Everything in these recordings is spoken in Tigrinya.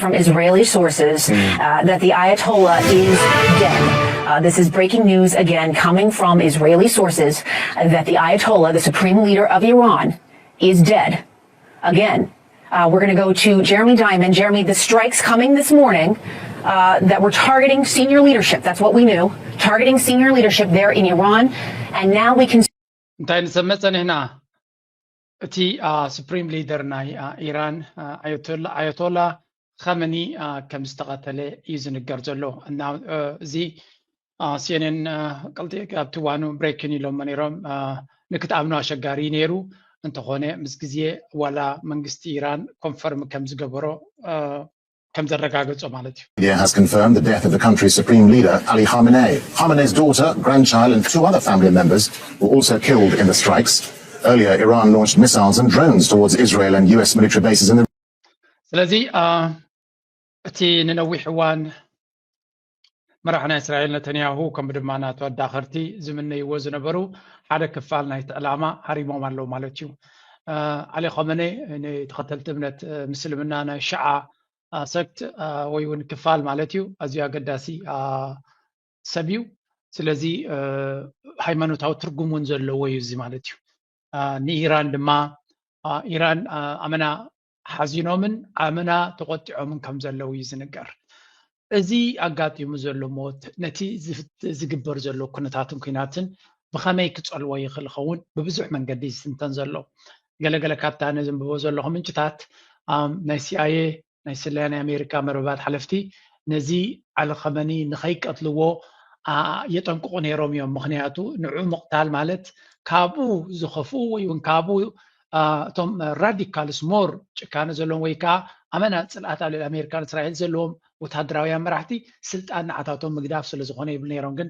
from Israeli sources that the Ayatollah is dead. This is breaking news again coming from Israeli sources that the Ayatollah, the supreme leader of Iran, is dead. Again, we're going to go to Jeremy Diamond. Jeremy, the strikes coming this morning that were targeting senior leadership. That's what we knew. Targeting senior leadership there in Iran. And now we can... supreme leader ናይ ኢራን አያቶላ ኸመኒ ከም ዝተቀተለ ይዝንገር ዘሎ እና እዚ ሲኤንኤን ቀልጢ ካብቲ ዋኑ ብሬኪን ኢሎም ነይሮም ንክትኣምኑ አሸጋሪ ነይሩ እንተኾነ ምስ ግዜ ዋላ መንግስቲ ኢራን ኮንፈርም ከም ዝገበሮ ከም ዘረጋገጾ ማለት እዩ Media has confirmed the death of the country's supreme leader Ali Khamenei. Khamenei's daughter, grandchild and 2 other family members were also killed in the strikes. Earlier, Iran launched missiles and drones towards Israel and US military bases in the... ስለዚህ እቲ ንነዊሕ እዋን መራሕና እስራኤል ነተንያሁ ከም ድማ ናቱ ኣዳኸርቲ ዝምነይዎ ዝነበሩ ሓደ ክፋል ናይቲ ዕላማ ሃሪሞም ኣለዉ ማለት እዩ ኣሊ ኸመኔ ንተኸተልቲ እምነት ምስልምና ናይ ሸዓ ሰክት ወይ እውን ክፋል ማለት እዩ ኣዝዩ ኣገዳሲ ሰብ እዩ ስለዚ ሃይማኖታዊ ትርጉም እውን ዘለዎ እዩ እዚ ማለት እዩ ንኢራን ድማ ኢራን ኣመና ሓዚኖምን ኣመና ተቆጢዖምን ከም ዘለው እዩ ዝንገር እዚ ኣጋጢሙ ዘሎ ሞት ነቲ ዝግበር ዘሎ ኩነታትን ኩናትን ብኸመይ ክጸልዎ ይኽእል ኸውን ብብዙሕ መንገዲ ዝትንተን ዘሎ ገለገለ ካብታ ነዘንብቦ ዘለኹ ምንጭታት ናይ ሲአይኤ ናይ ስለላ ናይ ኣሜሪካ መርበባት ሓለፍቲ ነዚ ኣሊ ኸመኒ ንኸይቀትልዎ የጠንቅቑ ነይሮም እዮም ምክንያቱ ንዑ ምቕታል ማለት ካብኡ ዝኸፍኡ ወይ እውን ካብኡ እቶም ራዲካልስ ሞር ጭካነ ዘለዎም ወይ ከዓ ኣመና ፅልኣት ኣብ ኣሜሪካን እስራኤል ዘለዎም ወታደራውያን መራሕቲ ስልጣን ንዓታቶም ምግዳፍ ስለ ዝኾነ ይብል ነይሮም ግን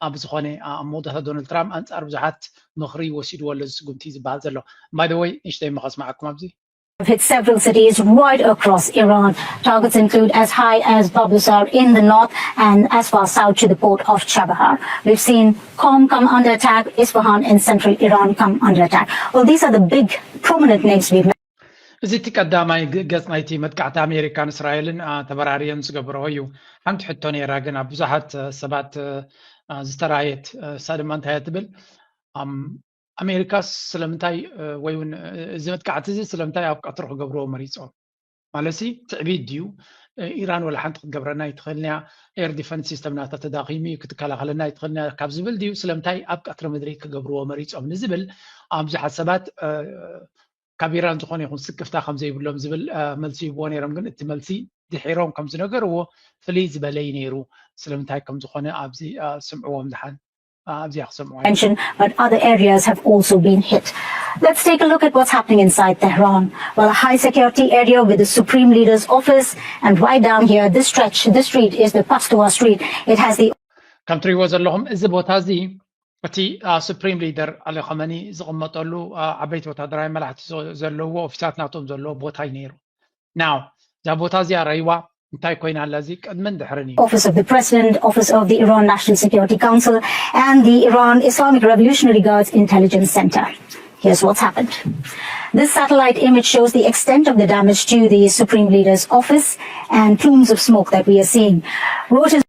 ኣብ ዝኾነ ኣብ መወዳእታ ዶናልድ ትራምፕ ኣንጻር ብዙሓት ምኽሪ ወሲድዎ ኣሎ ዝስጉምቲ ዝበሃል ዘሎ ባይ ዘ ወይ ንእሽተይ መኸስማዓኩም ኣብዚ hit several cities right across Iran. Targets include as high as Babusar in the north and as far south to the port of Chabahar. We've seen Qom come under attack, Isfahan in central Iran come under attack. Well, these are the big prominent names we've met. እዚ እቲ ቀዳማይ ገጽ ናይቲ መጥቃዕቲ ኣሜሪካን እስራኤልን ተበራርዮም ዝገብሮ እዩ ሓንቲ ሕቶ ነይራ ግን ኣብ ብዙሓት ሰባት ዝተራየት እሳ ድማ እንታይ ትብል ኣሜሪካ ስለምንታይ ወይ እውን እዚ መጥቃዕቲ እዚ ስለምንታይ ኣብ ቀትሪ ክገብርዎ መሪፆም ማለሲ ትዕቢት ድዩ ኢራን ወላ ሓንቲ ክትገብረና ይትኽእልና ኤር ዲፈንስ ሲስተም ናታ ተዳኺሙ ክትከላኸለና ይትኽእልና ካብ ዝብል ድዩ ስለምንታይ ኣብ ቀትሪ ምድሪ ክገብርዎ መሪፆም ንዝብል ብዙሓት ሰባት ካብ ኢራን ዝኾነ ይኹን ስክፍታ ከም ዘይብሎም ዝብል መልሲ ይብዎ ነይሮም ግን እቲ መልሲ ድሒሮም ከም ዝነገርዎ ፍልይ ዝበለይ ነይሩ ስለምንታይ ከም ዝኾነ ኣብዚ ስምዕዎም ድሓን but other areas have also been hit. Let's take a look at what's happening inside Tehran. Well, a high security area with the Supreme Leader's office, and right down here, this street is the Pastoua Street. It has the country was a lahum is about hazi but Supreme Leader Ali Khamenei ዝቕመጠሉ ዓበይቲ ወታደራዊ መላእክቲ ዘለዎ ኦፊሳት ናቶም ዘለዎ ቦታ ይነይሩ now ዛ ቦታ እዚኣ ራይዋ Office of the President, Office of the Iran National Security Council, and the Iran Islamic Revolutionary Guards Intelligence Center. Here's what's happened. This satellite image shows the extent of the damage to the Supreme Leader's office and plumes of smoke that we are seeing. Reuters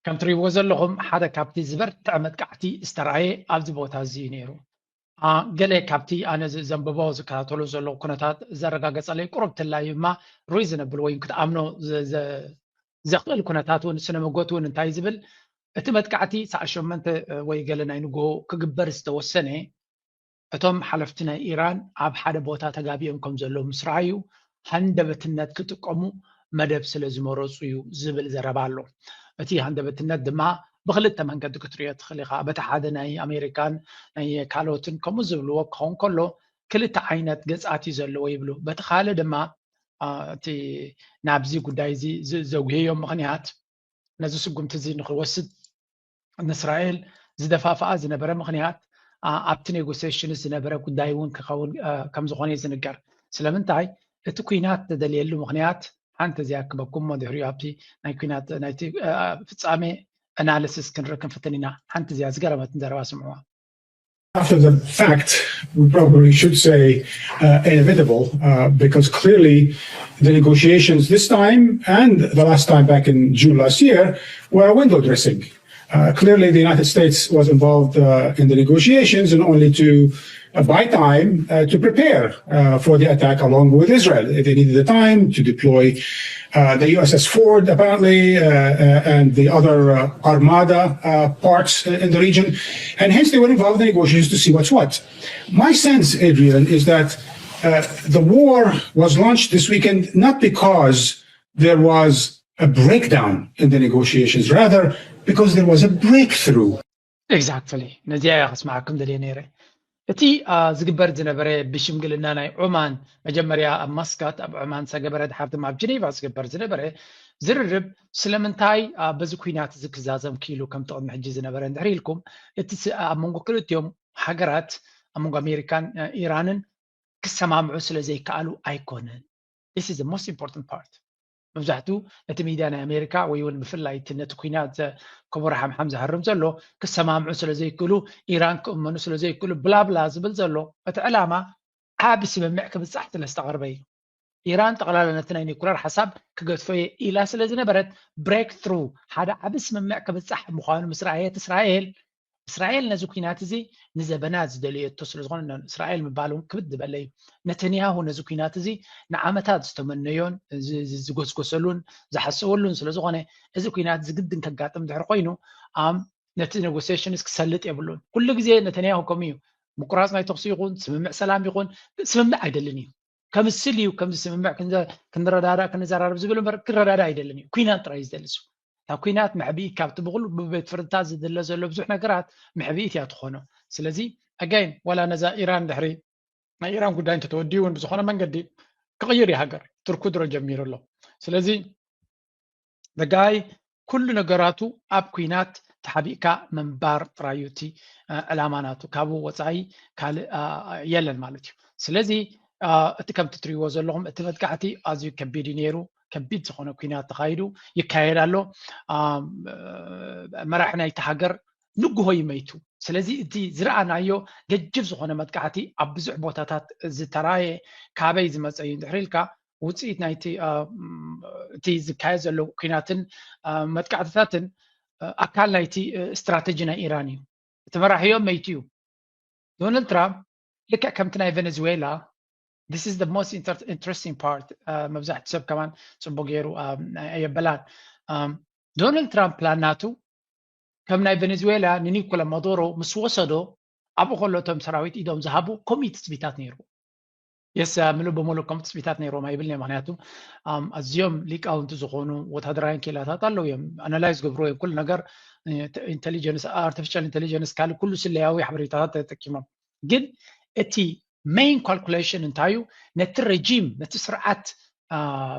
country was a lahum hada kapti zbert መጥቃዕቲ ዝተራየ ኣብዚ ቦታ እዚ ነይሩ ገለ ካብቲ ኣነ ዘንብቦ ዝከታተሉ ዘለዉ ኩነታት ዘረጋገፀለይ ቁርብትላይ እማ ሪዝነብል ወይ ክትኣምኖ ዘኽእል ኩነታት እውን ስነ መጎት እውን እንታይ ዝብል እቲ መጥቃዕቲ ሳዕ 8 ወይ ገለ ናይ ንግሆ ክግበር ዝተወሰነ እቶም ሓለፍቲ ናይ ኢራን ኣብ ሓደ ቦታ ተጋቢኦም ከም ዘለዉ ምስ ረኣዩ ሃንደበትነት ክጥቀሙ መደብ ስለ ዝመረፁ እዩ ዝብል ዘረባ ኣሎ እቲ ሃንደበትነት ድማ ብኽልተ መንገዲ ክትሪኦ ትኽእል ኢኻ በቲ ሓደ ናይ ኣሜሪካን ናይ ካልኦትን ከምኡ ዝብልዎ ክኸውን ከሎ ክልተ ዓይነት ገፃት እዩ ዘለዎ ይብሉ በቲ ካልእ ድማ እቲ ናብዚ ጉዳይ እዚ ዘጉህዮም ምክንያት ነዚ ስጉምቲ እዚ ንክወስድ ንእስራኤል ዝደፋፍኣ ዝነበረ ምክንያት ኣብቲ ኔጎሲዬሽን ዝነበረ ጉዳይ እውን ክኸውን ከም ዝኾነ ዝንገር ስለምንታይ እቲ ኩናት ተደልየሉ ምክንያት ሓንቲ እዚኣ ክበኩም ድሕሪኡ ኣብቲ ናይ ኩናት ናይቲ ፍጻሜ analysis ክንርክን ፍትኒና ሓንቲ እዚኣ ዝገረመትን ዘረባ ስምዕዋ After the fact, we probably should say inevitable, because clearly the negotiations this time and the last time back in June last year were a window dressing. Clearly, the United States was involved in the negotiations and only to buy time to prepare for the attack along with Israel. They needed the time to deploy the USS Ford, apparently, and the other Armada parts in the region. And hence, they were involved in negotiations to see what's what. My sense, Adrian, is that the war was launched this weekend not because there was a breakdown in the negotiations, rather because there was a breakthrough. Exactly. نزيا اسمعكم دلينيري. እቲ ዝግበር ዝነበረ ብሽምግልና ናይ ዑማን መጀመርያ ኣብ መስካት ኣብ ዑማን ሰገበረ ድሓርትም ኣብ ጀኔቫ ዝግበር ዝነበረ ዝርርብ ስለምንታይ በዚ ኩናት ዝክዛዘም ኪሉ ከም ጥቕሚ ሕጂ ዝነበረ እንድሕር ኢልኩም እቲ ኣብ መንጎ ክልቲኦም ሃገራት ኣብ መንጎ ኣሜሪካን ኢራንን ክሰማምዑ ስለ ዘይከኣሉ ኣይኮነን። This is the most important part. መብዛሕትኡ ነቲ ሚድያ ናይ ኣሜሪካ ወይ እውን ብፍላይ እቲ ነቲ ኩናት ክቡር ሓምሓም ዝሃርም ዘሎ ክሰማምዑ ስለ ዘይክእሉ ኢራን ክእመኑ ስለ ዘይክእሉ ብላብላ ዝብል ዘሎ እቲ ዕላማ ዓብ ስምምዕ ክብፃሕ ስለ ዝተቐርበ እዩ። ኢራን ጠቕላላ ነቲ ናይ ኒኩለር ሓሳብ ክገድፈየ ኢላ ስለ ዝነበረት ብሬክ ትሩ ሓደ ዓብ ስምምዕ ክብፃሕ ምዃኑ ምስ ረኣየት እስራኤል ነዚ ኩናት እዚ ንዘበናት ዝደልየቶ ስለ ዝኾነ እስራኤል ምባል እውን ክብድ ዝበለ እዩ። ነተንያሁ ነዚ ኩናት እዚ ንዓመታት ዝተመነዮን ዝጎስጎሰሉን ዝሓስበሉን ስለ ዝኾነ እዚ ኩናት ዝግድን ከጋጥም ድሕሪ ኮይኑ ነቲ ኔጎሲዬሽንስ ክሰልጥ የብሉን። ኩሉ ግዜ ነተንያሁ ከምኡ እዩ። ምቁራፅ ናይ ተኽሲ ይኹን ስምምዕ ሰላም ይኹን ስምምዕ ኣይደልን እዩ። ከምስል እዩ ከምዚ ስምምዕ ክንረዳዳእ ክንዘራርብ ዝብል እምበር ክረዳዳእ ኣይደልን እዩ። ኩናት ጥራይ ዝደልሱ ኣብ ኩናት ምዕብኢት ካብቲ ብኩሉ ብቤት ፍርድታት ዝድለ ዘሎ ብዙሕ ነገራት ምዕብኢት እያ ትኾኖ። ስለዚ ኣጋይን ዋላ ነዛ ኢራን ድሕሪ ናይ ኢራን ጉዳይ እንተተወዲኡ እውን ብዝኾነ መንገዲ ክቕይር እዩ ሃገር ትርኩ ድሮ ጀሚሩ ኣሎ። ስለዚ በጋይ ኩሉ ነገራቱ ኣብ ኩናት ተሓቢእካ መንባር ጥራዩ እቲ ዕላማ ናቱ ካብኡ ወፃኢ ካልእ የለን ማለት እዩ። ስለዚ እቲ ከምቲ ትሪእዎ ዘለኹም እቲ መጥቃዕቲ ኣዝዩ ከቢድ እዩ ነይሩ። ከቢድ ዝኾነ ኩናት ተኻይዱ ይካየድ ኣሎ። መራሒ ናይቲ ሃገር ንግሆ ይመይቱ። ስለዚ እቲ ዝረኣናዮ ገጅፍ ዝኾነ መጥቃዕቲ ኣብ ብዙሕ ቦታታት ዝተራየ ካበይ ዝመፀ እዩ እንድሕር ኢልካ ውፅኢት ናይቲ እቲ ዝካየድ ዘሎ ኩናትን መጥቃዕትታትን ኣካል ናይቲ ስትራቴጂ ናይ ኢራን እዩ። እቲ መራሒዮም መይቱ እዩ። ዶናልድ ትራምፕ ልክዕ ከምቲ ናይ ቬኔዙዌላ this is the most interesting part. መብዛሕትኡ ሰብ ከማን ፅቡቅ ገይሩ ኣየበላን። ዶናልድ ትራምፕ ፕላናቱ ከም ናይ ቬኔዙዌላ ንኒኮላ ማዱሮ ምስ ወሰዶ ኣብኡ ከሎ እቶም ሰራዊት ኢዶም ዝሃቡ ከምኡ ትፅቢታት ነይሩ። የስ ምሉእ ብምሉእ ከምኡ ትፅቢታት ነይሮም ኣይብልኒ። ምክንያቱ ኣዝዮም ሊቃውንቲ ዝኾኑ ወታደራዊ ኬላታት ኣለዉ እዮም። ኣናላይዝ ገብሮ ኩሉ ነገር ኢንቴሊጀንስ ኣርቲፊሻል ኢንቴሊጀንስ ካልእ ኩሉ ስለያዊ ሓበሬታታት ተጠቂሞም ግን እቲ main calculation እንታዩ ነቲ ረጂም ነቲ ስርዓት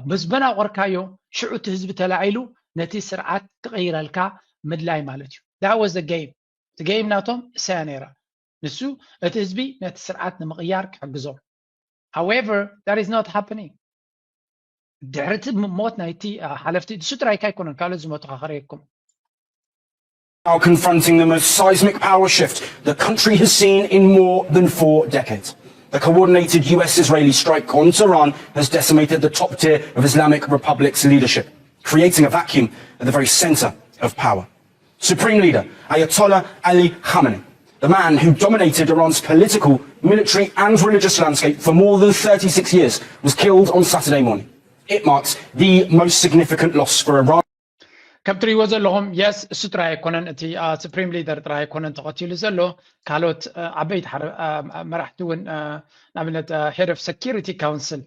ብዝበና ቆርካዮ ሽዑ እቲ ህዝቢ ተላዒሉ ነቲ ስርዓት ክቐይረልካ ምድላይ ማለት እዩ። that was the game. the game ናቶም እሳያ ነይራ ንሱ እቲ ህዝቢ ነቲ ስርዓት ንምቕያር ክሕግዞም። however that is not happening. ድሕሪ እቲ ሞት ናይቲ ሓለፍቲ ንሱ ጥራይካ ኣይኮነን ካልኦት ዝሞቱ ካኸረየኩም Now confronting the most seismic power shift the country has seen in more than 4 decades. The coordinated US-Israeli strike on Tehran has decimated the top tier of Islamic Republic's leadership, creating a vacuum at the very center of power. Supreme Leader Ayatollah Ali Khamenei, the man who dominated Iran's political, military and religious landscape for more than 36 years, was killed on Saturday morning. It marks the most significant loss for Iran. ከም ትሪእዎ ዘለኹም የስ እሱ ጥራይ ኣይኮነን እቲ ሱፕሪም ሊደር ጥራይ ኣይኮነን ተቐቲሉ ዘሎ ካልኦት ዓበይቲ መራሕቲ እውን ንኣብነት ሄድ ኦፍ ሴኪሪቲ ካውንስል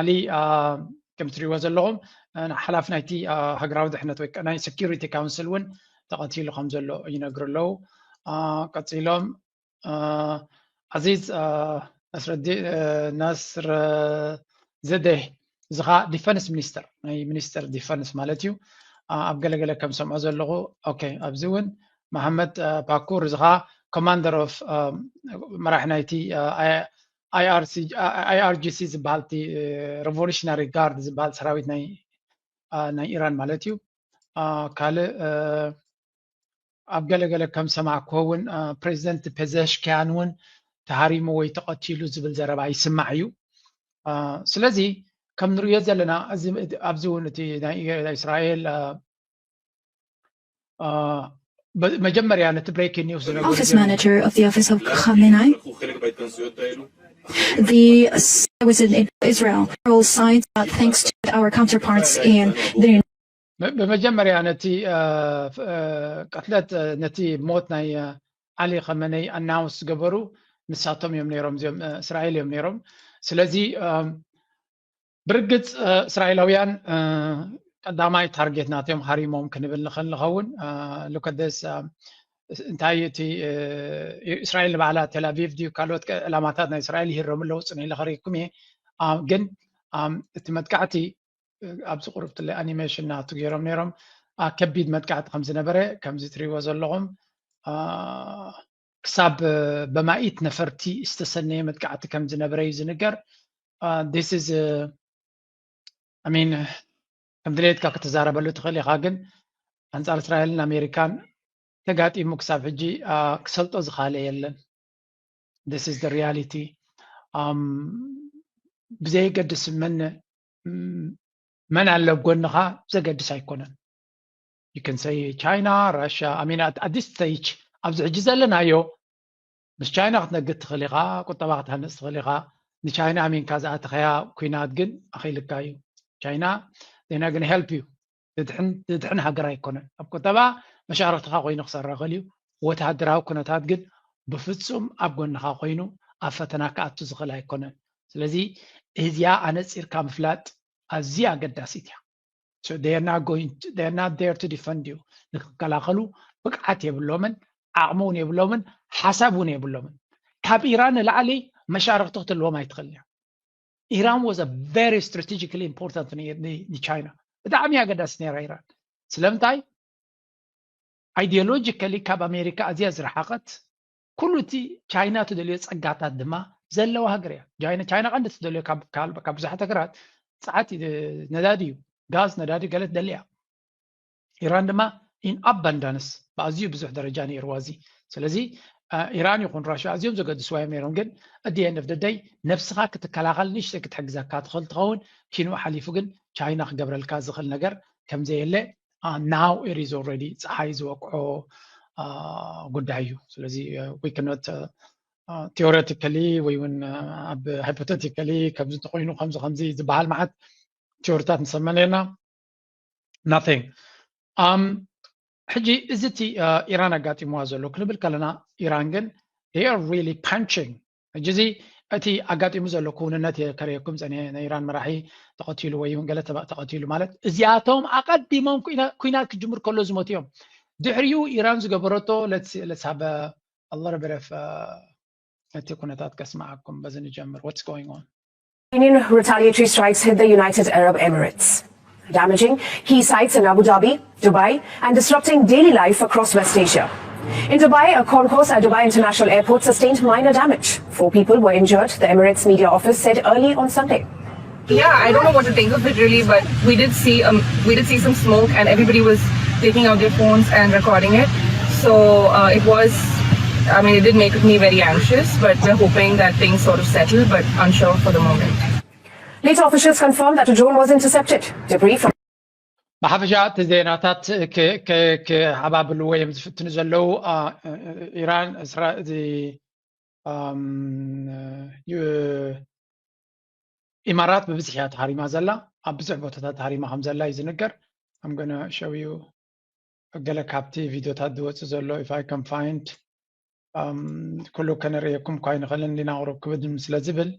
ኣሊ ከም ትሪእዎ ዘለኹም ሓላፍ ናይቲ ሃገራዊ ድሕነት ወይ ናይ ሴኪሪቲ ካውንስል እውን ተቐቲሉ ከም ዘሎ ይነግሩ ኣለዉ። ቀፂሎም ዓዚዝ ናስር ዘደህ እዚ ኸ ዲፈንስ ሚኒስተር ናይ ሚኒስተር ዲፈንስ ማለት እዩ ኣብ ገለገለ ከም ሰምዖ ዘለኹ ኦኬ ኣብዚ እውን መሐመድ ፓኩር እዚ ኸ ኮማንደር ኦፍ መራሒ ናይቲ IRGC ዝበሃል እቲ ሬቮሉሽናሪ ጋርድ ዝበሃል ሰራዊት ናይ ኢራን ማለት እዩ። ካልእ ኣብ ገለገለ ከም ሰማዕክዎ እውን ፕሬዚደንት ፔዘሽኪያን እውን ተሃሪሙ ወይ ተቐቲሉ ዝብል ዘረባ ይስማዕ እዩ ስለዚ ከም ንሪኦ ዘለና ኣብዚ እውን እቲ ናይ እስራኤል መጀመሪያ ነቲ ብሬኪንግ ኒውስ Office manager of the office of Khamenei. I was in Israel. All sides, thanks to our counterparts in the. በመጀመሪያ ነቲ ቀትለት ነቲ ሞት ናይ አሊ ኸመነይ አናውንስ ገበሩ ንሳቶም እዮም ነይሮም እዚኦም እስራኤል እዮም ነይሮም ስለዚ ብርግጽ እስራኤላውያን ቀዳማይ ታርጌት ናቶም ሃሪሞም ክንብል ንኽእል ንኸውን look at this እንታይ እቲ እስራኤል ባዕላ ቴልአቪቭ ድዩ ካልኦት ዕላማታት ናይ እስራኤል ይህረሙ ኣለዉ ፅንዒ ለኸሪኩም እየ ግን እቲ መጥቃዕቲ ኣብዚ ቁርብትለ ኣኒሜሽን ናቱ ገይሮም ነይሮም ከቢድ መጥቃዕቲ ከም ዝነበረ ከምዚ ትሪእዎ ዘለኹም ክሳብ በማኢት ነፈርቲ ዝተሰነየ መጥቃዕቲ ከም ዝነበረ እዩ ዝንገር this is I mean ከም ድሌትካ ክትዛረበሉ ትኽእል ኢኻ ግን ኣንጻር እስራኤልን ኣሜሪካን ተጋጢሙ ክሳብ ሕጂ ክሰልጦ ዝኻለ የለን this is the reality ብዘይገድስ መን ኣሎ ጎንኻ ዘገድስ ኣይኮነን you can say China Russia I mean at this stage ኣብዚ ሕጂ ዘለናዮ ምስ ቻይና ክትነግድ ትኽእል ኢኻ ቁጠባ ክትሃንፅ ትኽእል ኢኻ ንቻይና ኣሚንካ ዝኣተኸያ ኩናት ግን ኣኺልካ እዩ ቻይና they're not going to help you ድድሕን ሃገር ኣይኮነን ኣብ ቁጠባ መሻርክትኻ ኮይኑ ክሰርሕ ይኽእል እዩ ወተሃደራዊ ኩነታት ግን ብፍጹም ኣብ ጎንኻ ኮይኑ ኣብ ፈተና ክኣቱ ዝኽእል ኣይኮነን ስለዚ እዚኣ ኣነፂርካ ምፍላጥ ኣዝያ ኣገዳሲት እያ so they're not there to defend you ንክከላኸሉ ብቕዓት የብሎምን ዓቕሙን የብሎምን ሓሳቡን የብሎምን ካብ ኢራን ንላዕሊ መሻርክቲ ክትህልዎም ኣይትኽእል እያ ኢራን was a very strategically important ንቻይና ብጣዕሚ ኣገዳሲ ነይራ ኢራን ስለምንታይ ideologically ካብ ኣሜሪካ ኣዝያ ዝረሓቐት ኩሉ እቲ ቻይና ትደልዮ ፀጋታት ድማ ዘለዋ ሃገር እያ ቻይና ቀንዲ ትደልዮ ካብ ብዙሓት ሃገራት ፀዓት ነዳዲ እዩ ጋዝ ነዳዲ ገለ ትደሊ እያ ኢራን ድማ in abundance በኣዝዩ ብዙሕ ደረጃ ነይርዋ እዚ ስለዚ ኢራን ይኹን ራሽያ ኣዝዮም ዘገድስዋ እዮም ነይሮም ግን at the end of the day ነፍስኻ ክትከላኸል ንእሽተይ ክትሕግዘካ ትኽእል ትኸውን ኪንኡ ሓሊፉ ግን ቻይና ክገብረልካ ዝኽእል ነገር ከምዘየለ now it is already ፀሓይ ዝወቅዖ ጉዳይ እዩ ስለዚ we cannot theoretically ወይ እውን ኣብ hypothetically ከምዚ ተኮይኑ ከምዚ ዝበሃል መዓት ቲዮሪታት ንሰምዕ ነርና nothing ሕጂ እዚ እቲ ኢራን ኣጋጢምዋ ዘሎ ክንብል ከለና ኢራን ግን they are really punching ሕጂ እዚ እቲ ኣጋጢሙ ዘሎ ኩውንነት ከረየኩም ፀኒሐ ናይ ኢራን መራሒ ተቐቲሉ ወይ እውን ገለ ተቐቲሉ ማለት እዚኣቶም ኣቐዲሞም ኩናት ክጅምር ከሎ ዝሞት እዮም ድሕሪኡ ኢራን ዝገበረቶ let's have a little bit of እቲ ኩነታት ከስማዓኩም በዚ ንጀምር what's going on Iranian retaliatory strikes hit the United Arab Emirates, damaging key sites in Abu Dhabi, Dubai, and disrupting daily life across West Asia. In Dubai, a concourse at Dubai International Airport sustained minor damage. 4 people were injured, the Emirates media office said early on Sunday. Yeah, I don't know what to think of it really, but we did see some smoke and everybody was taking out their phones and recording it. So it did make me very anxious, but we're hoping that things sort of settle, but unsure for the moment. Later, officials confirmed that a drone was intercepted. Debris from ብሓፈሻ እቲ ዜናታት ክሓባብሉ ወይም ዝፍትኑ ዘለው ኢራን ኢማራት ብብዝሕ እያ ተሃሪማ ዘላ ኣብ ብዙሕ ቦታታት ተሃሪማ ከም ዘላ እዩ ዝንገር I'm going to show you ገለ ካብቲ ቪድዮታት ዝወፅእ ዘሎ if I can find ኩሉ ከነርእየኩም እኳ ይንኽእልን ሊናቅርብ ክብድም ስለ ዝብል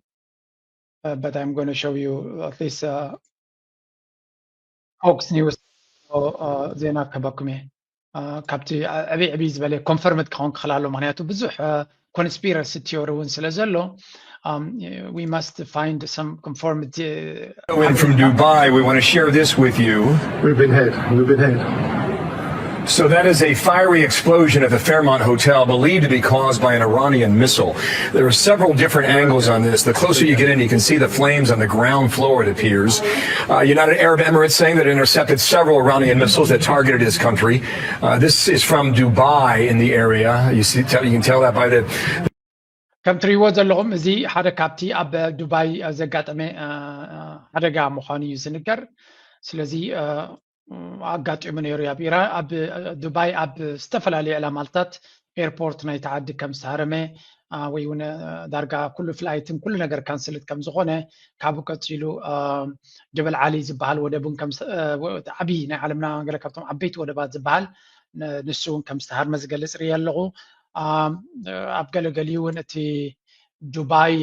but I'm going to show you at least Fox News ዜና ከበኩም እየ ካብቲ ዕብይ ዝበለ ኮንፈርምድ ክኸውን ክኽእል ኣሎ ምክንያቱ ብዙሕ ኮንስፒረሲ ቲዮሪ እውን ስለ ዘሎ we must find some conformity from Dubai we want to share this with you We've been hit So that is a fiery explosion at the Fairmont Hotel believed to be caused by an Iranian missile. There are several different angles on this. The closer you get in, you can see the flames on the ground floor, it appears. United Arab Emirates saying that it intercepted several Iranian missiles that targeted his country. This is from Dubai in the area. You can tell that by the... ከም ትሪእዎ ዘለኹም እዚ ሓደ ካብቲ ኣብ ዱባይ ዘጋጠመ ሓደጋ ምዃኑ እዩ ዝንገር ስለዚ ኣጋጢሙ ነይሩ ኣብ ዱባይ ኣብ ዝተፈላለዩ ዕላማታት ኤርፖርት ናይ ተዓዲ ከም ዝተሃረመ ወይ እውን ዳርጋ ኩሉ ፍላይትን ኩሉ ነገር ካንስልት ከም ዝኾነ ካብኡ ቀፂሉ ጀበል ዓሊ ዝበሃል ወደቡን ከም ዓብይ ናይ ዓለምና ገለ ካብቶም ዓበይቲ ወደባት ዝበሃል ንሱ እውን ከም ዝተሃርመ ዝገልፅ ርኢ ኣለኹ ኣብ ገለገሊ እውን እቲ ዱባይ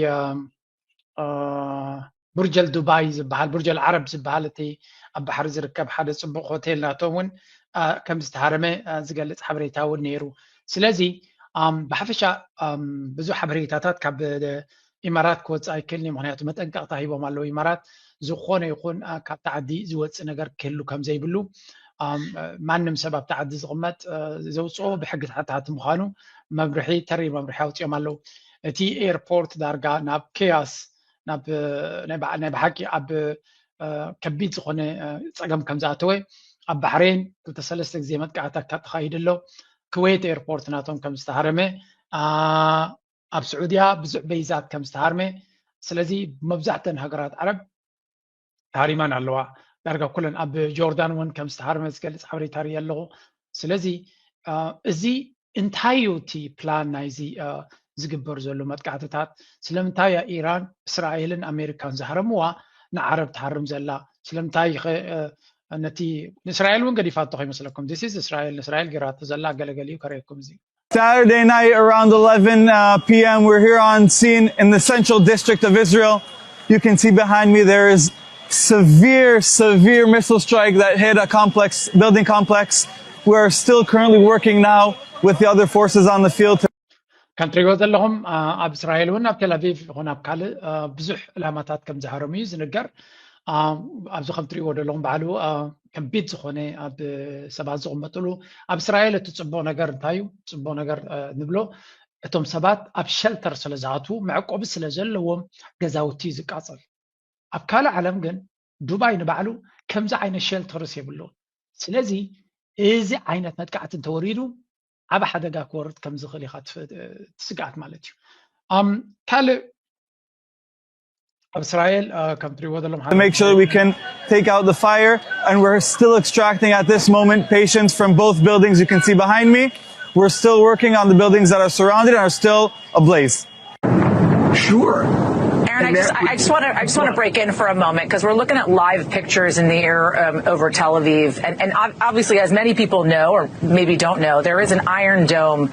ቡርጀል ዱባይ ዝበሃል ቡርጀል ዓረብ ዝበሃል እቲ ኣብ ባሕሪ ዝርከብ ሓደ ፅቡቅ ሆቴል ናቶም እውን ከም ዝተሃረመ ዝገልፅ ሓበሬታ እውን ነይሩ ስለዚ ብሓፈሻ ብዙሕ ሓበሬታታት ካብ ኢማራት ክወፅእ ኣይክእልኒ ምክንያቱ መጠንቀቕታ ሂቦም ኣለዉ ኢማራት ዝኾነ ይኹን ካብ ተዓዲ ዝወፅእ ነገር ክህሉ ከም ዘይብሉ ማንም ሰብ ኣብ ተዓዲ ዝቕመጥ ዘውፅኦ ብሕጊ ተሓታቲ ምዃኑ መምርሒ ተሪ መምርሒ ኣውፅኦም ኣለዉ እቲ ኤርፖርት ዳርጋ ናብ ኬያስ ናይ ብሓቂ ኣብ ከቢድ ዝኾነ ፀገም ከም ዝኣተወ ኣብ ባሕሬን 2-3 ግዜ መጥቃዕታት ተኻይድ ኣሎ ኩዌት ኤርፖርት ናቶም ከም ዝተሃረመ ኣብ ስዑድያ ብዙሕ በይዛት ከም ዝተሃርመ ስለዚ መብዛሕተን ሃገራት ዓረብ ታሪማን ኣለዋ ዳርጋ ኩለን ኣብ ጆርዳን እውን ከም ዝተሃርመ ዝገልፅ ሓበሬታ ርኢ ኣለኹ ስለዚ እዚ እንታይ እቲ ፕላን ናይዚ ዝግበር ዘሎ መጥቃዕትታት ስለምንታይ ኢራን እስራኤልን ኣሜሪካን ዝሃረምዋ ንዓረብ ትሃርም ዘላ ስለምንታይ ነቲ እስራኤል እውን ገዲፋቶ ይመስለኩም this is እስራኤል ገራቶ ዘላ ገለገሊዩ ከረየኩም እዚ Saturday night around 11 p.m. we're here on scene in the central district of Israel. You can see behind me there is severe missile strike that hit a building complex. We are still currently working now with the other forces on the field. ከም ትሪእዎ ዘለኹም ኣብ እስራኤል እውን ኣብ ቴልኣቪቭ ይኹን ኣብ ካልእ ብዙሕ ዕላማታት ከም ዝሃረሙ እዩ ዝንገር ኣብዚ ከም ትሪእዎ ዘለኹም ባዕሉ ከቢድ ዝኾነ ኣብ ሰባት ዝቕመጥሉ ኣብ እስራኤል እቲ ፅቡቕ ነገር እንታይ እዩ ፅቡቕ ነገር ንብሎ እቶም ሰባት ኣብ ሸልተር ስለ ዝኣትዉ መዕቆቢ ስለ ዘለዎም ገዛውቲ ዝቃፀል ኣብ ካልእ ዓለም ግን ዱባይ ንባዕሉ ከምዚ ዓይነት ሸልተርስ የብሉ ስለዚ እዚ ዓይነት መጥቃዕቲ እንተወሪዱ ዓብ ሓደጋ ክወርድ ከም ዝኽእል ኢኻ ትስጋኣት ማለት እዩ ካልእ ኣብ እስራኤል ከም ትሪእዎ ዘለኹም to make sure we can take out the fire and we're still extracting at this moment patients from both buildings you can see behind me. We're still working on the buildings that are surrounded and are still ablaze. Sure. Aaron, I just want to break in for a moment because we're looking at live pictures in the air over Tel Aviv, and obviously, as many people know or maybe don't know, there is an Iron Dome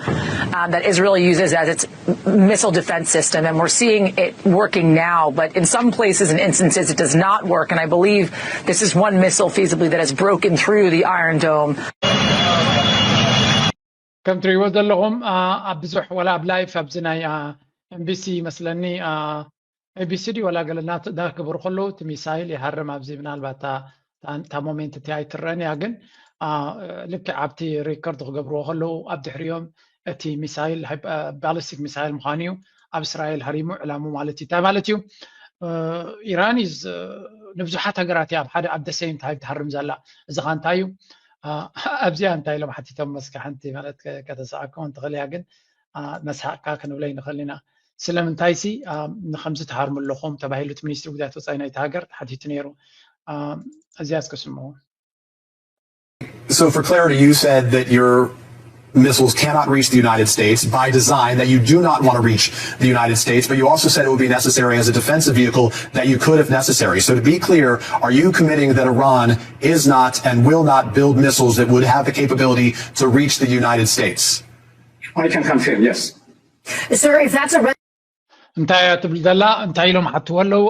that Israel uses as its missile defense system, and we're seeing it working now. But in some places and instances, it does not work, and I believe this is one missile feasibly that has broken through the Iron Dome. ከም ትሪእዎ ዘለኹም ኣብ ብዙሕ ወላ ኣብ ላይፍ ኣብዚ ናይ ኤምቢሲ መስለኒ ኤቢሲዲ ወላ ገለና ዳክብሩ ከለዉ እቲ ሚሳይል ይሃርም ኣብዚ ምናልባት እታ ሞሜንት እቲ ኣይትረአን እያ ግን ልክዕ ኣብቲ ሪከርድ ክገብርዎ ከለዉ ኣብ ድሕሪኦም እቲ ሚሳይል ባሊስቲክ ሚሳይል ምዃኑ እዩ ኣብ እስራኤል ሃሪሙ ዕላሙ ማለት እዩ እንታይ ማለት እዩ ኢራን ንብዙሓት ሃገራት እያ ኣብ ደ ሴም ታይም ትሃርም ዘላ እዚ ኸ እንታይ እዩ ኣብዚኣ እንታይ ኢሎም ሓቲቶም መስካ ሓንቲ ማለት ከተሰኣክም ትኽእል እያ ግን መስሓቅካ ክንብለ ንኽእል ኢና ስለምንታይ ሲ ንከምዚ ትሃርሙ ኣለኹም ተባሂሉ እቲ ሚኒስትሪ ጉዳያት ወፃኢ ናይቲ ሃገር ተሓቲቱ ነይሩ እዚኣ እስከስምዑ So for clarity, you said that your missiles cannot reach the United States by design, that you do not want to reach the United States, but you also said it would be necessary as a defensive vehicle that you could if necessary. So to be clear, are you committing that Iran is not and will not build missiles that would have the capability to reach the United States? I can confirm, yes. Sir, if that's a እንታይ ትብል ዘላ እንታይ ኢሎም ሓትዎ ኣለዉ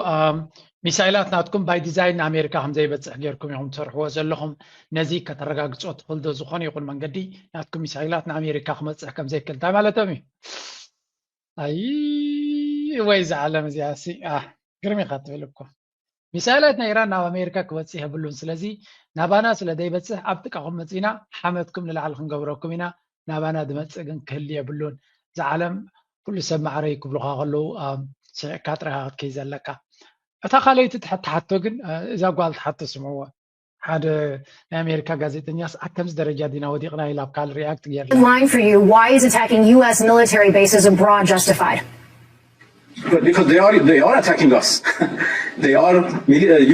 ሚሳይላት ናትኩም ባይ ዲዛይን ንኣሜሪካ ከም ዘይበፅሕ ጌርኩም ኢኹም ትሰርሕዎ ዘለኹም ነዚ ከተረጋግፆ ትኽእል ዶ ዝኾነ ይኹን መንገዲ ናትኩም ሚሳይላት ንኣሜሪካ ክመፅሕ ከም ዘይክእል እንታይ ማለቶም እዩ ኣይ ወይ ዝዓለም እዚኣ ሲ ግርም ኢኻ ትብል እኮ ሚሳይላት ናይ ኢራን ናብ ኣሜሪካ ክበፅሕ የብሉን ስለዚ ናባና ስለ ዘይበፅሕ ኣብ ጥቃኹም መፂና ሓመትኩም ንላዕሊ ክንገብረኩም ኢና ናባና ድመፅእ ግን ክህሊ የብሉን ዝዓለም ኩሉ ሰብ ማዕረይ ክብልካ ከለዉ ስዕካ ጥራይካ ክትከይ ዘለካ እታ ካልይቲ ተሓቶ ግን እዛ ጓል ተሓቶ ስምዕዎ ሓደ ናይ ኣሜሪካ ጋዜጠኛስ ከምዚ ደረጃ ዲና ወዲቕና ኢላ ኣብ ካል ሪያክት ገይርላ Line for you. Why is attacking U.S. military bases abroad justified? Because they are attacking us. They are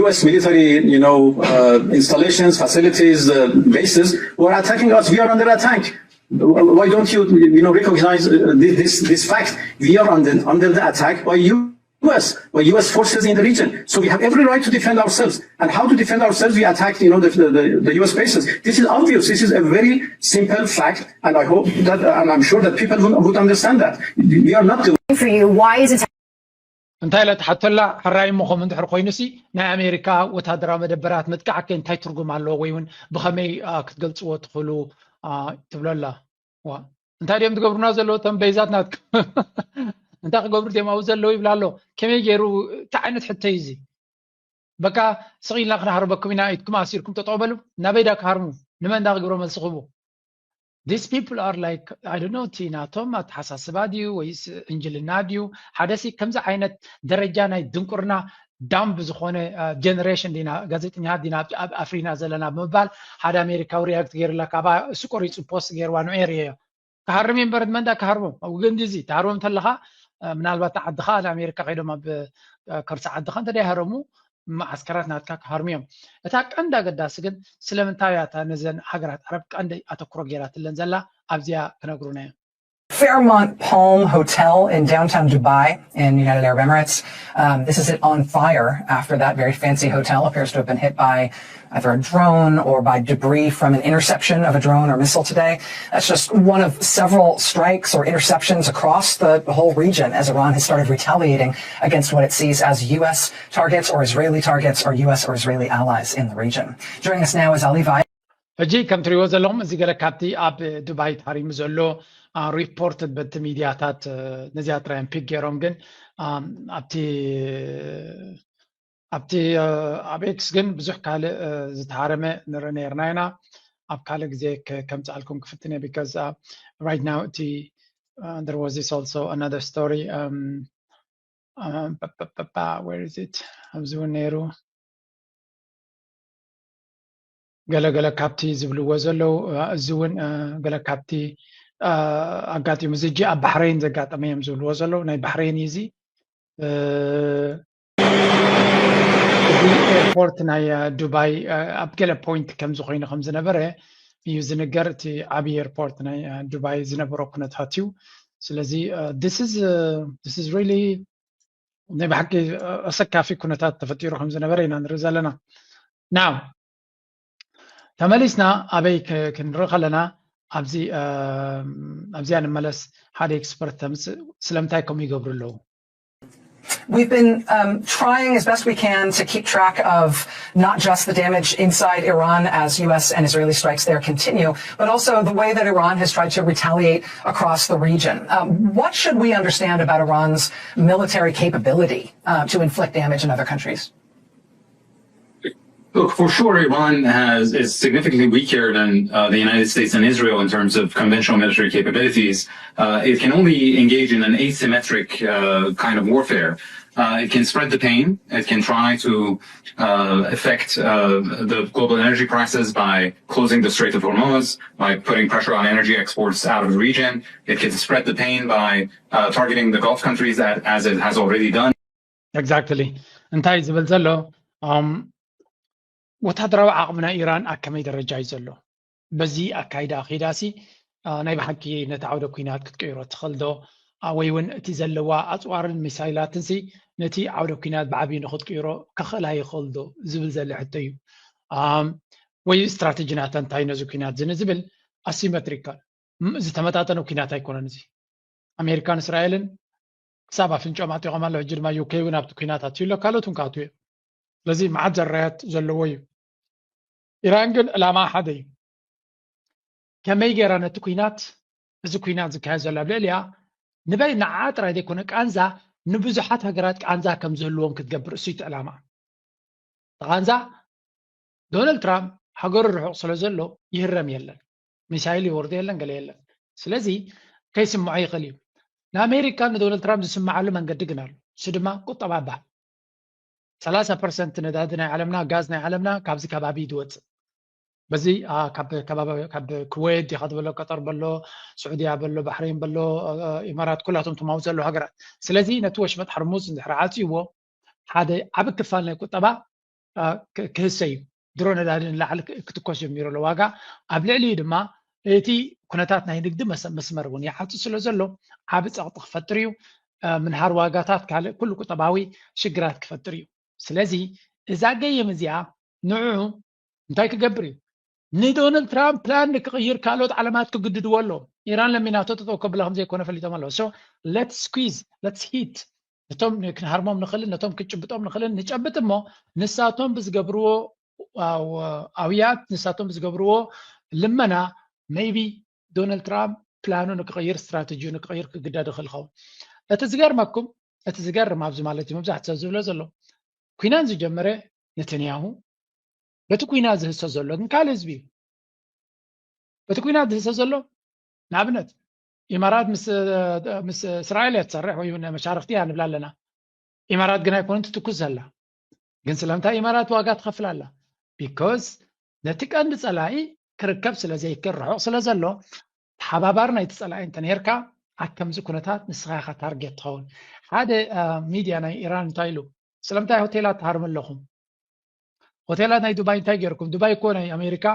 U.S. military, installations, facilities, bases who are attacking us. We are under attack. Why don't you, recognize this fact? We are under the attack by U.S. forces in the region. So we have every right to defend ourselves. And how to defend ourselves? We attacked, the U.S. bases. This is obvious. This is a very simple fact. And I hope that, and I'm sure that people would understand that. We are not the For you, why is it እንታይ ለተሓተላ ሕራይ ምኹም እንድሕር ኮይኑሲ ናይ ኣሜሪካ ወታደራዊ መደበራት ምጥቃዕ እንታይ ትርጉም ኣለዎ ወይ እውን ብኸመይ ክትገልፅዎ ትኽእሉ ትብለላ ዋ እንታይ ድዮም ትገብሩና ዘለዎ እቶም በይዛት ናትኩም እንታይ ክገብሩ ድዮም ኣብኡ ዘለዉ ይብላ ኣሎ ከመይ ገይሩ እንታይ ዓይነት ሕተይ እዚ በቃ ስቂልና ክናሃርበኩም ኢና ኢትኩም ኣሲርኩም ተጠቕበሉ ናበይዳ ክሃርሙ ንመን እንዳክግብሮ መልሲ ክህቡ These people are like, I don't know, ቲናቶም ኣተሓሳስባ ድዩ ወይስ እንጅልና ድዩ ሓደሲ ከምዚ ዓይነት ደረጃ ናይ ድንቁርና ዳምብ ዝኾነ ጀነሬሽን ዲና ጋዜጠኛት ዲና ኣብ ኣፍሪና ዘለና ብምባል ሓደ ኣሜሪካዊ ሪያክት ገይሩላ ካባ እሱ ቆሪፁ ፖስት ገይርዋ ንኤርየ ክሃርም እምበር መንዳ ክሃርሞም ኣብ ግንዲ እዚ ትሃርቦም ተለካ ምናልባት ዓድኻ ንኣሜሪካ ከይዶም ኣብ ከርሲ ዓድኻ እንተደይሃረሙ معسكرات ناتكا كهارميوم اتا قند اگداس ግን ስለምንታይ አታ ነዘን ሀገራት አረብ ቀንድ አተኩሮ ጌራት ለንዘላ አብዚያ ከነግሩና Fairmont Palm Hotel in downtown Dubai in the United Arab Emirates. This is it on fire after that very fancy hotel appears to have been hit by either a drone or by debris from an interception of a drone or missile today. That's just one of several strikes or interceptions across the whole region as Iran has started retaliating against what it sees as U.S. targets or Israeli targets or U.S. or Israeli allies in the region. Joining us now is Ali Vai. እጂ ከም ትሪእዎ ዘለኹም እዚ ገለ ካብቲ ኣብ ዱባይ ታሪሙ ዘሎ ሪፖርትድ በቲ ሚድያታት ነዚያ ጥራይን ፒክ ገይሮም ግን ኣብቲ ኣብ ኤክስ ግን ብዙሕ ካልእ ዝተሃረመ ንርኢ ነርና ኢና ኣብ ካልእ ግዜ ከምፃልኩም ክፍትነ ቢካዝ right now እቲ there was this also another story where is it ኣብዚ እውን ነይሩ ገለገለ ካብቲ ዝብልዎ ዘለው እዚ እውን ገለ ካብቲ ኣጋጢሙ ዝጂ ኣብ ባሕሬን ዘጋጠመ እዮም ዝብልዎ ዘለው ናይ ባሕሬን እዚ ኤርፖርት ናይ ዱባይ ኣብ ገለ ፖይንት ከም ዝኾይኑ ከም ዝነበረ እዩ ዝንገር እቲ ዓብዪ ኤርፖርት ናይ ዱባይ ዝነበሮ ኩነታት እዩ ስለዚ this is really ናይ ብሓቂ ኣሰካፊ ኩነታት ተፈጢሩ ከም ዝነበረ ኢና ንርኢ ዘለና ናው ተመሊስና ኣበይ ክንርኢ ከለና ኣብዚያ ንመለስ ሓደ ኤክስፐርት ተምፅእ ስለምንታይ ከምኡ ይገብሩ ኣለዉ We've been trying as best we can to keep track of not just the damage inside Iran as U.S. and Israeli strikes there continue, but also the way that Iran has tried to retaliate across the region. What should we understand about Iran's military capability to inflict damage in other countries? Look, for sure, Iran is significantly weaker than the United States and Israel in terms of conventional military capabilities. It can only engage in an asymmetric kind of warfare. It can spread the pain. It can try to affect the global energy prices by closing the Strait of Hormuz, by putting pressure on energy exports out of the region. It can spread the pain by targeting the Gulf countries as it has already done. Exactly. እንታይ ዝብል ዘሎ ወታደራዊ ዓቕምና ኢራን ኣብ ከመይ ደረጃ እዩ ዘሎ በዚ ኣካይዳ ኺዳሲ ናይ ብሓቂ ነቲ ዓውደ ኩናት ክትቀይሮ ትኽእል ዶ ወይ እውን እቲ ዘለዋ ኣፅዋርን ሚሳይላትን ነቲ ዓውደ ኩናት ብዓብዪ ንክትቀይሮ ከኽእላ ይኽእል ዶ ዝብል ዘሎ ሕቶ እዩ ወይ ስትራቴጂናት እንታይ ነዚ ኩናት ዝብል ኣሲሜትሪካል ዝተመጣጠነ ኩናት ኣይኮነን እዚ ኣሜሪካን እስራኤልን ክሳብ ኣፍንጮም ኣጥቂቖም ኣለዉ ሕጂ ድማ ዩኬ እውን ኣብቲ ኩናት ኣትዩ ኣሎ ካልኦትን ካኣትዩ እዮም ስለዚ መዓት ዘራያት ዘለዎ እዩ ኢራን ግን ዕላማ ሓደ እዩ ከመይ ጌራ ነቲ ኩናት እዚ ኩናት ዝካየድ ዘሎ ኣብ ልዕልያ ንበይ ንዓ ጥራይ ዘይኮነ ቃንዛ ንብዙሓት ሃገራት ቃንዛ ከም ዝህልዎም ክትገብር እሱ እቲ ዕላማ تغانزا دونالد ترامب حقر الرحوق سلازلو يهرم يلن ميسايل يورد يلن قال يلن سلازي كيس معي قليل لأمريكا دونالد ترامب يسمع على من قد قنال سدما قطة بابا 30% ندادنا عالمنا غازنا عالمنا كابزي كبابي دوت بزي كاب كويت ياخذ بلو قطر بلو سعوديه بلو بحرين بلو امارات كلهم تماوزلو هاجرات سلازي نتوش مت حرموز حرعاتيو هذا عبد كفالنا قطبا كهسي درون دادن لعل كتكوش يميرو لواغا ابلعلي دما ايتي كنتاتنا ينقد مسمر ون يحطو سلازلو عبد صقطخ فتريو من هار واغاتات كل قطباوي شجرات كفتريو سلازي اذا جاي مزيا نوعو انتي كجبري ندونالد ترامب بلان نكغير كالوت علامات كجدد ولو ايران لما ناتو قبلهم زي كنا فليتهم الله سو ليتس سكويز ليتس هيت نتوم كنهرموم نخل نتوم كنጨብጦም نخل نጨብጥሞ ንሳቶም ብዝገብርዎ አውያት ንሳቶም ብዝገብርዎ ልመና ሜቢ ዶናልድ ትራምፕ ፕላኑ ንክغير ስትራቴጂው ንክغير ክግዳድ ይኽልኸው እቲ ዝገርመኩም እቲ ዝገርም ኣብዚ ማለት መብዛሕትኡ ሰብ ዝብሎ ዘሎ ኩናን ዝጀመረ ነተንያሁ በቲ ኩናት ዝህሰ ዘሎ ግን ካልእ ህዝቢ በቲ ኩናት ዝህሰ ዘሎ ንኣብነት ኢማራት ምስ እስራኤል እትሰርሕ ወይ መሻርክቲ ንብላ ኣለና ኢማራት ግን ኣይኮነን ትትኩስ ዘላ ግን ስለምንታይ ኢማራት ዋጋ ትኸፍል ኣላ ቢኮዝ ነቲ ቀንዲ ፀላኢ ክርከብ ስለዘይክእል ርሑቕ ስለ ዘሎ ተሓባባሪ ናይቲ ፀላኢ እንተነርካ ኣብ ከምዚ ኩነታት ንስኻ ኢኻ ታርጌት ትኸውን ሓደ ሚድያ ናይ ኢራን እንታይ ኢሉ ስለምንታይ ሆቴላት ትሃርሙ ኣለኹም ሆቴላት ናይ ዱባይ እንታይ ገይርኩም ዱባይ እኮ ናይ ኣሜሪካ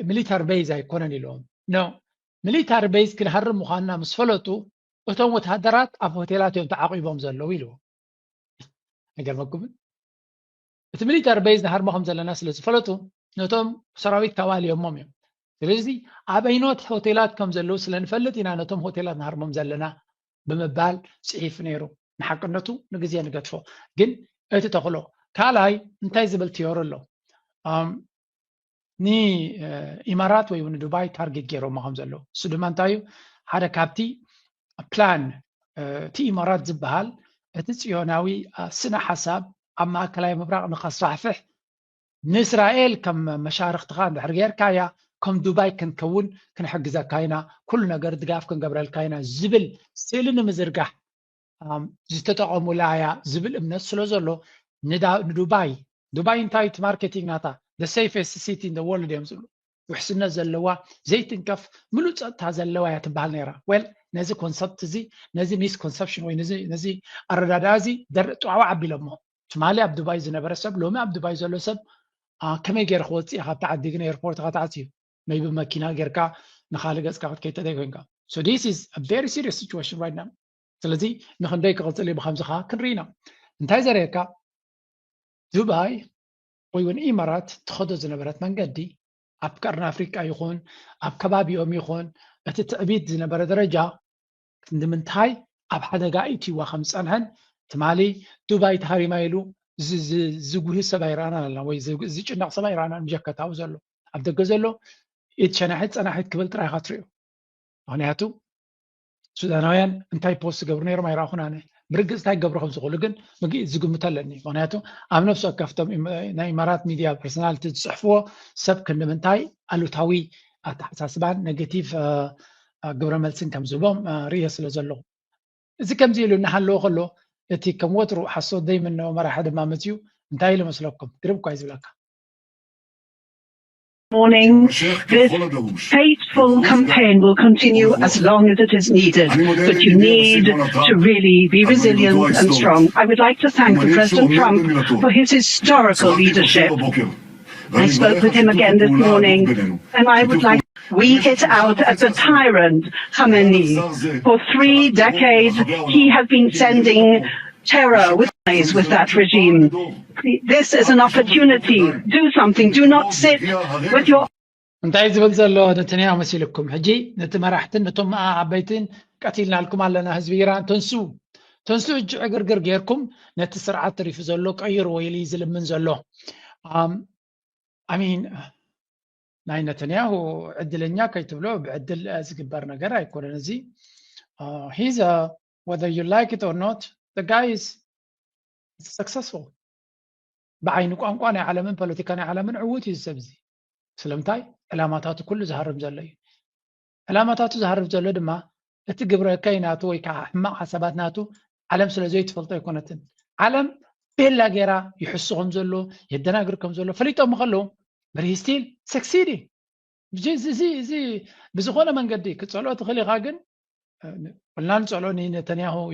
ሚሊታሪ ቤዝ ኣይኮነን ኢሎም ኖ ሚሊታሪ ቤዝ ክንሃርም ምዃንና ምስ ፈለጡ እቶም ወታደራት ኣብ ሆቴላት እዮም ተዓቂቦም ዘለዉ ኢሉ ኣይገርመኩምን እቲ ሚሊታሪ ቤዝ ንሃርመኹም ዘለና ስለ ዝፈለጡ ነቶም ሰራዊት ካባልዮሞም እዮም ስለዚ ኣብ ኣይኖት ሆቴላት ከም ዘለዉ ስለንፈልጥ ኢና ነቶም ሆቴላት ንሃርሞም ዘለና ብምባል ፅሒፍ ነይሩ ንሓቅነቱ ንግዜ ንገድፎ ግን እቲ ተኽሎ ካልኣይ እንታይ ዝብል ትዮር ኣሎ ኒ ኢማራት ወይ ንዱባይ ታርጌት ገይሮም ከም ዘለዉ እሱ ድማ እንታይ እዩ ሓደ ካብቲ ፕላን እቲ ኢማራት ዝበሃል እቲ ፅዮናዊ ስነ ሓሳብ ኣብ ማእከላይ ምብራቅ ንኸስፋሕፍሕ ንእስራኤል ከም መሻርክትኻ እንድሕር ጌርካያ ከም ዱባይ ክንከውን ክንሕግዘካ ኢና ኩሉ ነገር ድጋፍ ክንገብረልካ ኢና ዝብል ስእሊ ንምዝርጋሕ ዝተጠቐሙላ እያ ዝብል እምነት ስለ ዘሎ ንዱባይ እንታይ እቲ ማርኬቲንግ ናታ the safest city in the world እዮም ዝብሉ ውሕስነት ዘለዋ ዘይትንከፍ ምሉእ ፀጥታ ዘለዋ እያ ትበሃል ነይራ ዌል ነዚ ኮንሰፕት እዚ ነዚ ሚስ ኮንሰፕሽን ወይ ነዚ ኣረዳድኣ እዚ ጥዋዕ ኣቢሎሞ ትማሊ ኣብ ዱባይ ዝነበረ ሰብ ሎሚ ኣብ ዱባይ ዘሎ ሰብ ከመይ ገይረ ክወፅእ ካብቲ ዓዲ ግን ኤርፖርት ከተዓፅዩ maybe መኪና ጌርካ ንኻልእ ገፅካ ክትከይተደይ ኮንካ so this is a very serious situation right now ስለዚ ንክንደይ ክቕፅል እዩ ብከምዚ ከዓ ክንርኢ ኢና እንታይ ዘርእየካ ዱባይ ወይ እውን ኢማራት ትኸዶ ዝነበረት መንገዲ ኣብ ቀርኒ ኣፍሪቃ ይኹን ኣብ ከባቢኦም ይኹን እቲ ትዕቢት ዝነበረ ደረጃ ንምንታይ ኣብ ሓደጋ ኢትይዋ ከም ዝፀንሐን ትማሊ ዱባይ ተሃሪማ ኢሉ ዝጉህ ሰብ ኣይረኣና ኣለና ወይ ዝጭናቕ ሰብ ኣይረኣና ምጀከታው ዘሎ ኣብ ደገ ዘሎ ኢት ሸናሒት ፀናሒት ክብል ጥራይካ ትሪኦ ምክንያቱ ሱዳናውያን እንታይ ፖስት ዝገብሩ ነይሮም ኣይረኣኹን ኣነ ብርግፅ እንታይ ክገብሩ ከም ዝኽእሉ ግን ምግእ ዝግምት ኣለኒ ምክንያቱ ኣብ ነፍሲ ወከፍቶም ናይ ኢማራት ሚድያ ፐርሶናሊቲ ዝፅሕፍዎ ሰብ ክንምንታይ ኣሉታዊ ኣተሓሳስባን ኔጌቲቭ ግብረ መልስን ከም ዝህቦም ርየ ስለ ዘለኹ እዚ ከምዚ ኢሉ እናሃለዎ ከሎ እቲ ከም ወትሩ ሓሶት ዘይምነዎ መራሒ ድማ መፅዩ እንታይ ኢሉ መስለኩም ግርም እኳ እዩ ዝብለካ morning. This faithful campaign will continue as long as it is needed, but you need to really be resilient and strong. I would like to thank President Trump for his historical leadership. I spoke with him again this morning, and I would like we hit out at the tyrant Khamenei. For 3 decades, he has been sending terror with that regime. This is an opportunity. Do something. Do not sit with your... እንታይ ዝብል ዘሎ ነተንያ መሲልኩም ሕጂ ነቲ መራሕትን ነቶም ዓበይትን ቀቲልና ልኩም ኣለና ህዝቢ ኢራን ተንሱ እጅ ዕግርግር ጌርኩም ነቲ ስርዓት ተሪፉ ዘሎ ቀይሩ ወይ ኢሉ ዝልምን ዘሎ አሚን ናይ ነተንያሁ ዕድለኛ ከይትብሎ ብዕድል ዝግበር ነገር ኣይኮነን እዚ he's whether you like it or not the guy is successful بعين ቋንቋ ናይ ዓለምን ፖለቲካ ናይ ዓለምን ዕውት እዩ ሰብዚ ስለምታይ ዕላማታቱ ኩሉ ዝሃርብ ዘሎ እዩ ዕላማታቱ ዝሃርብ ዘሎ ድማ እቲ ግብረካ ይናቱ ወይ ከዓ ሕማቕ ሓሳባት ናቱ ዓለም ስለ ዘይትፈልጦ ይኮነትን ዓለም ቤላ ጌራ ይሕስኹም ዘሎ የደናግርኩም ዘሎ ፈሊጦም ከለው but he still succeeding بزخونه መንገዲ ክጸልኦ ትኽእል ኢኻ ግን قلنا نصلو نتنياهو